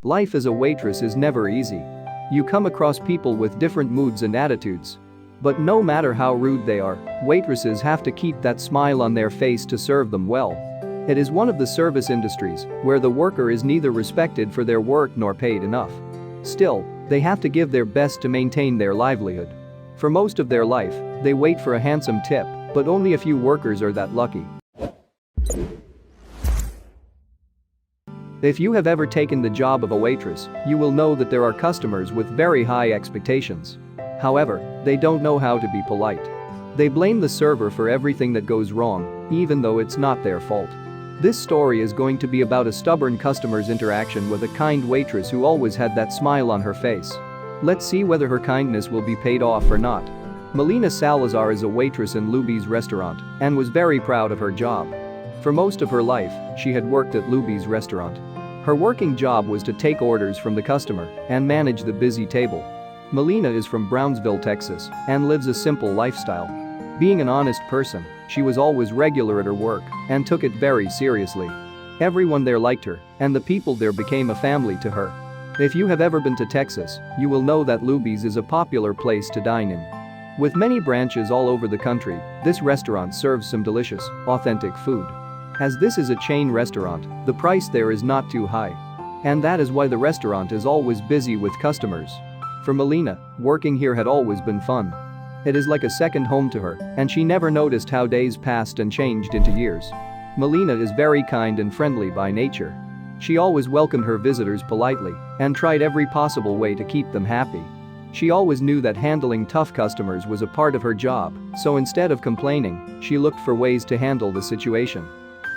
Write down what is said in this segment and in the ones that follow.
Life as a waitress is never easy. You come across people with different moods and attitudes. But no matter how rude they are, waitresses have to keep that smile on their face to serve them well. It is one of the service industries where the worker is neither respected for their work nor paid enough. Still, they have to give their best to maintain their livelihood. For most of their life, they wait for a handsome tip, but only a few workers are that lucky. If you have ever taken the job of a waitress, you will know that there are customers with very high expectations. However, they don't know how to be polite. They blame the server for everything that goes wrong, even though it's not their fault. This story is going to be about a stubborn customer's interaction with a kind waitress who always had that smile on her face. Let's see whether her kindness will be paid off or not. Melina Salazar is a waitress in Luby's restaurant and was very proud of her job. For most of her life, she had worked at Luby's restaurant. Her working job was to take orders from the customer and manage the busy table. Melina is from Brownsville, Texas, and lives a simple lifestyle. Being an honest person, she was always regular at her work and took it very seriously. Everyone there liked her, and the people there became a family to her. If you have ever been to Texas, you will know that Luby's is a popular place to dine in. With many branches all over the country, this restaurant serves some delicious, authentic food. As this is a chain restaurant, the price there is not too high. And that is why the restaurant is always busy with customers. For Melina, working here had always been fun. It is like a second home to her, and she never noticed how days passed and changed into years. Melina is very kind and friendly by nature. She always welcomed her visitors politely and tried every possible way to keep them happy. She always knew that handling tough customers was a part of her job, so instead of complaining, she looked for ways to handle the situation.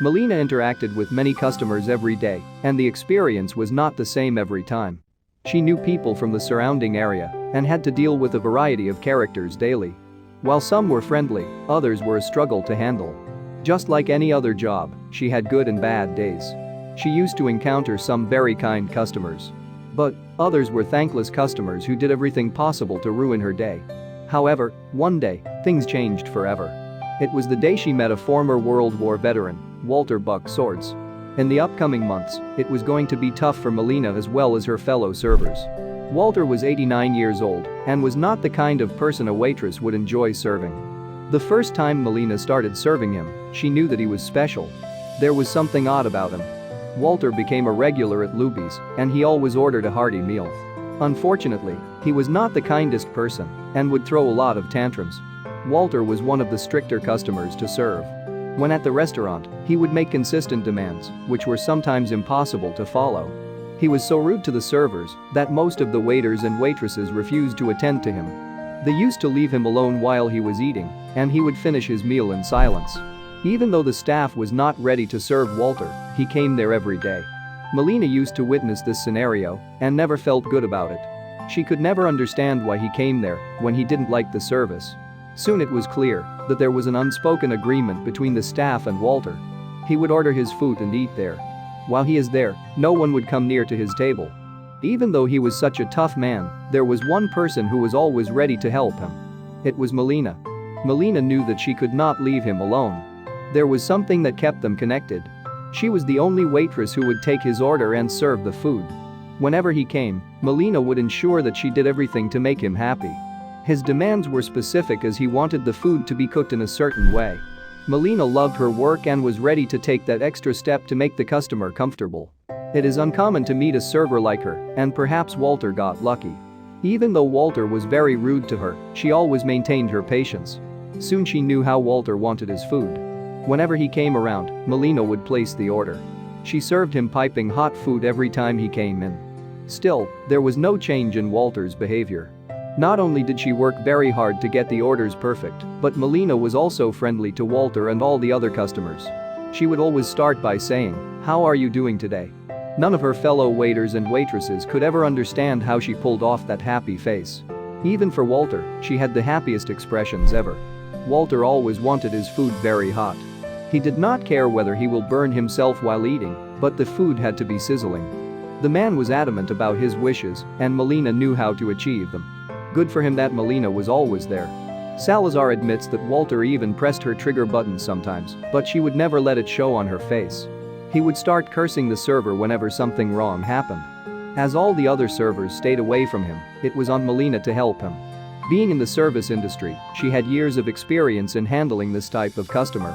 Melina interacted with many customers every day, and the experience was not the same every time. She knew people from the surrounding area and had to deal with a variety of characters daily. While some were friendly, others were a struggle to handle. Just like any other job, she had good and bad days. She used to encounter some very kind customers. But others were thankless customers who did everything possible to ruin her day. However, one day, things changed forever. It was the day she met a former World War veteran, Walter Buck Swords. In the upcoming months, it was going to be tough for Melina as well as her fellow servers. Walter was 89 years old and was not the kind of person a waitress would enjoy serving. The first time Melina started serving him, she knew that he was special. There was something odd about him. Walter became a regular at Luby's, and he always ordered a hearty meal. Unfortunately, he was not the kindest person and would throw a lot of tantrums. Walter was one of the stricter customers to serve. When at the restaurant, he would make consistent demands, which were sometimes impossible to follow. He was so rude to the servers that most of the waiters and waitresses refused to attend to him. They used to leave him alone while he was eating, and he would finish his meal in silence. Even though the staff was not ready to serve Walter, he came there every day. Melina used to witness this scenario and never felt good about it. She could never understand why he came there when he didn't like the service. Soon it was clear that there was an unspoken agreement between the staff and Walter. He would order his food and eat there. While he is there, no one would come near to his table. Even though he was such a tough man, there was one person who was always ready to help him. It was Melina. Melina knew that she could not leave him alone. There was something that kept them connected. She was the only waitress who would take his order and serve the food. Whenever he came, Melina would ensure that she did everything to make him happy. His demands were specific as he wanted the food to be cooked in a certain way. Melina loved her work and was ready to take that extra step to make the customer comfortable. It is uncommon to meet a server like her, and perhaps Walter got lucky. Even though Walter was very rude to her, she always maintained her patience. Soon she knew how Walter wanted his food. Whenever he came around, Melina would place the order. She served him piping hot food every time he came in. Still, there was no change in Walter's behavior. Not only did she work very hard to get the orders perfect, but Melina was also friendly to Walter and all the other customers. She would always start by saying, "How are you doing today?" None of her fellow waiters and waitresses could ever understand how she pulled off that happy face. Even for Walter, she had the happiest expressions ever. Walter always wanted his food very hot. He did not care whether he will burn himself while eating, but the food had to be sizzling. The man was adamant about his wishes, and Melina knew how to achieve them. Good for him that Melina was always there. Salazar admits that Walter even pressed her trigger buttons sometimes, but she would never let it show on her face. He would start cursing the server whenever something wrong happened. As all the other servers stayed away from him, it was on Melina to help him. Being in the service industry, she had years of experience in handling this type of customer.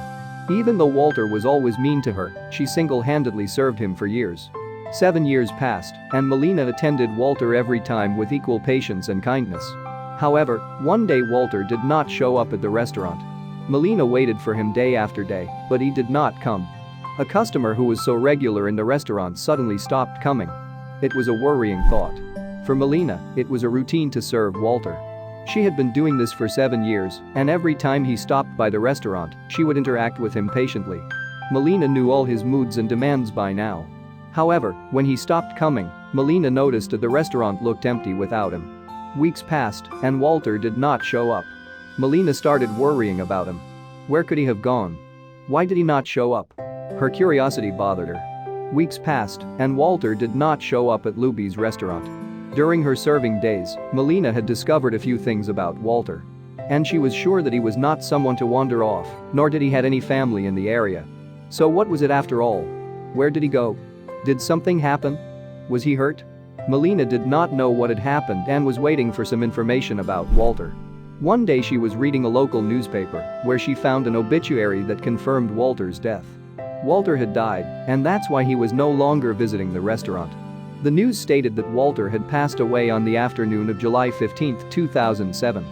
Even though Walter was always mean to her, she single-handedly served him for years. 7 years passed, and Melina attended Walter every time with equal patience and kindness. However, one day Walter did not show up at the restaurant. Melina waited for him day after day, but he did not come. A customer who was so regular in the restaurant suddenly stopped coming. It was a worrying thought. For Melina, it was a routine to serve Walter. She had been doing this for 7 years, and every time he stopped by the restaurant, she would interact with him patiently. Melina knew all his moods and demands by now. However, when he stopped coming, Melina noticed that the restaurant looked empty without him. Weeks passed, and Walter did not show up. Melina started worrying about him. Where could he have gone? Why did he not show up? Her curiosity bothered her. Weeks passed, and Walter did not show up at Luby's restaurant. During her serving days, Melina had discovered a few things about Walter. And she was sure that he was not someone to wander off, nor did he have any family in the area. So what was it after all? Where did he go? Did something happen? Was he hurt? Melina did not know what had happened and was waiting for some information about Walter. One day she was reading a local newspaper where she found an obituary that confirmed Walter's death. Walter had died, and that's why he was no longer visiting the restaurant. The news stated that Walter had passed away on the afternoon of July 15, 2007.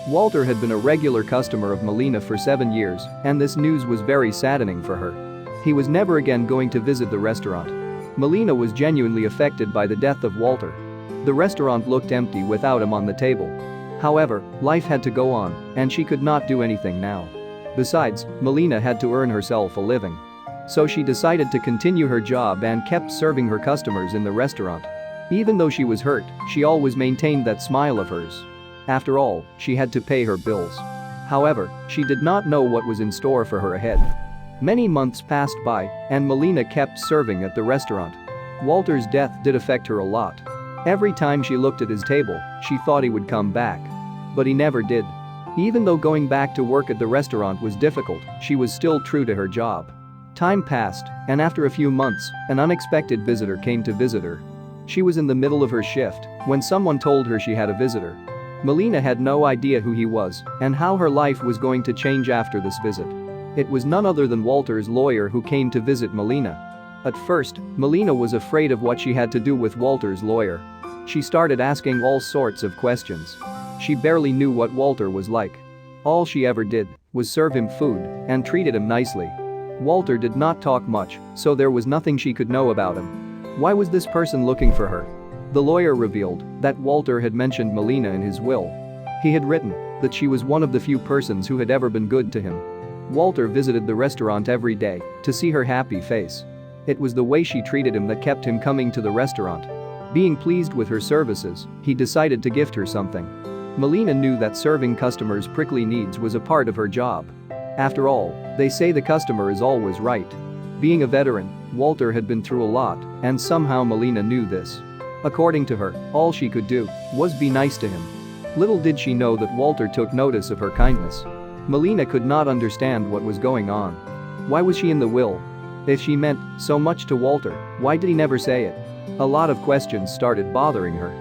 Walter had been a regular customer of Melina for 7 years, and this news was very saddening for her. He was never again going to visit the restaurant. Melina was genuinely affected by the death of Walter. The restaurant looked empty without him on the table. However, life had to go on, and she could not do anything now. Besides, Melina had to earn herself a living. So she decided to continue her job and kept serving her customers in the restaurant. Even though she was hurt, she always maintained that smile of hers. After all, she had to pay her bills. However, she did not know what was in store for her ahead. Many months passed by, and Melina kept serving at the restaurant. Walter's death did affect her a lot. Every time she looked at his table, she thought he would come back. But he never did. Even though going back to work at the restaurant was difficult, she was still true to her job. Time passed, and after a few months, an unexpected visitor came to visit her. She was in the middle of her shift when someone told her she had a visitor. Melina had no idea who he was and how her life was going to change after this visit. It was none other than Walter's lawyer who came to visit Melina. At first, Melina was afraid of what she had to do with Walter's lawyer. She started asking all sorts of questions. She barely knew what Walter was like. All she ever did was serve him food and treated him nicely. Walter did not talk much, so there was nothing she could know about him. Why was this person looking for her? The lawyer revealed that Walter had mentioned Melina in his will. He had written that she was one of the few persons who had ever been good to him. Walter visited the restaurant every day to see her happy face. It was the way she treated him that kept him coming to the restaurant. Being pleased with her services, he decided to gift her something. Melina knew that serving customers' prickly needs was a part of her job. After all, they say the customer is always right. Being a veteran, Walter had been through a lot, and somehow Melina knew this. According to her, all she could do was be nice to him. Little did she know that Walter took notice of her kindness. Melina could not understand what was going on. Why was she in the will? If she meant so much to Walter, why did he never say it? A lot of questions started bothering her.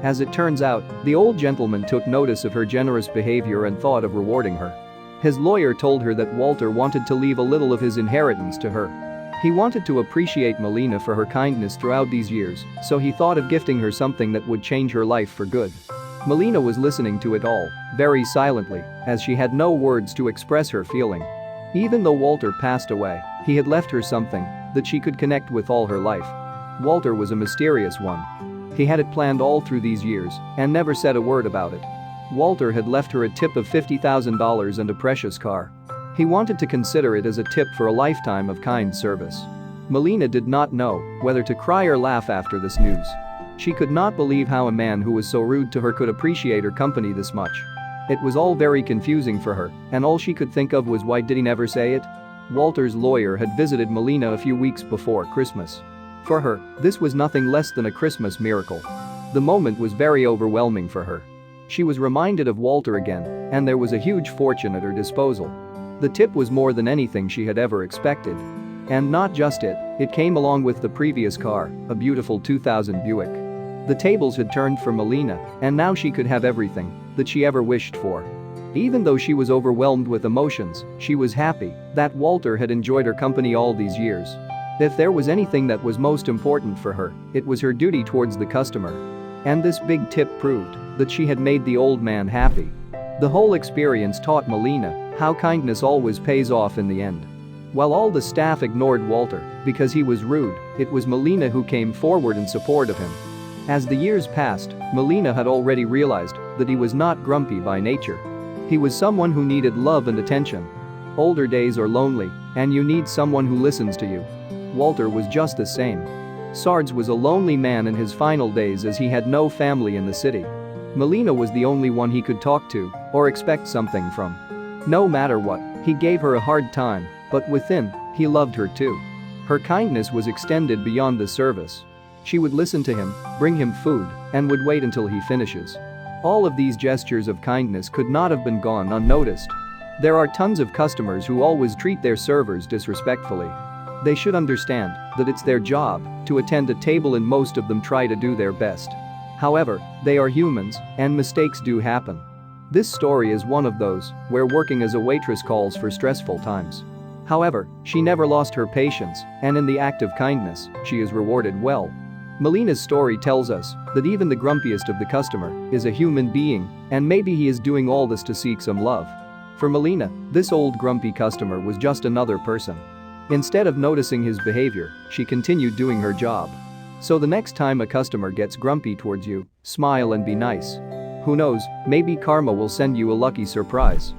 As it turns out, the old gentleman took notice of her generous behavior and thought of rewarding her. His lawyer told her that Walter wanted to leave a little of his inheritance to her. He wanted to appreciate Melina for her kindness throughout these years, so he thought of gifting her something that would change her life for good. Melina was listening to it all, very silently, as she had no words to express her feeling. Even though Walter passed away, he had left her something that she could connect with all her life. Walter was a mysterious one. He had it planned all through these years and never said a word about it. Walter had left her a tip of $50,000 and a precious car. He wanted to consider it as a tip for a lifetime of kind service. Melina did not know whether to cry or laugh after this news. She could not believe how a man who was so rude to her could appreciate her company this much. It was all very confusing for her, and all she could think of was why did he never say it? Walter's lawyer had visited Melina a few weeks before Christmas. For her, this was nothing less than a Christmas miracle. The moment was very overwhelming for her. She was reminded of Walter again, and there was a huge fortune at her disposal. The tip was more than anything she had ever expected. And not just it came along with the previous car, a beautiful 2000 Buick. The tables had turned for Melina, and now she could have everything that she ever wished for. Even though she was overwhelmed with emotions, she was happy that Walter had enjoyed her company all these years. If there was anything that was most important for her, it was her duty towards the customer. And this big tip proved that she had made the old man happy. The whole experience taught Melina how kindness always pays off in the end. While all the staff ignored Walter because he was rude, it was Melina who came forward in support of him. As the years passed, Melina had already realized that he was not grumpy by nature. He was someone who needed love and attention. Older days are lonely, and you need someone who listens to you. Walter was just the same. Sards was a lonely man in his final days as he had no family in the city. Melina was the only one he could talk to or expect something from. No matter what, he gave her a hard time, but within, he loved her too. Her kindness was extended beyond the service. She would listen to him, bring him food, and would wait until he finishes. All of these gestures of kindness could not have been gone unnoticed. There are tons of customers who always treat their servers disrespectfully. They should understand that it's their job to attend a table, and most of them try to do their best. However, they are humans, and mistakes do happen. This story is one of those where working as a waitress calls for stressful times. However, she never lost her patience, and in the act of kindness, she is rewarded well. Melina's story tells us that even the grumpiest of the customer is a human being, and maybe he is doing all this to seek some love. For Melina, this old grumpy customer was just another person. Instead of noticing his behavior, she continued doing her job. So the next time a customer gets grumpy towards you, smile and be nice. Who knows, maybe karma will send you a lucky surprise.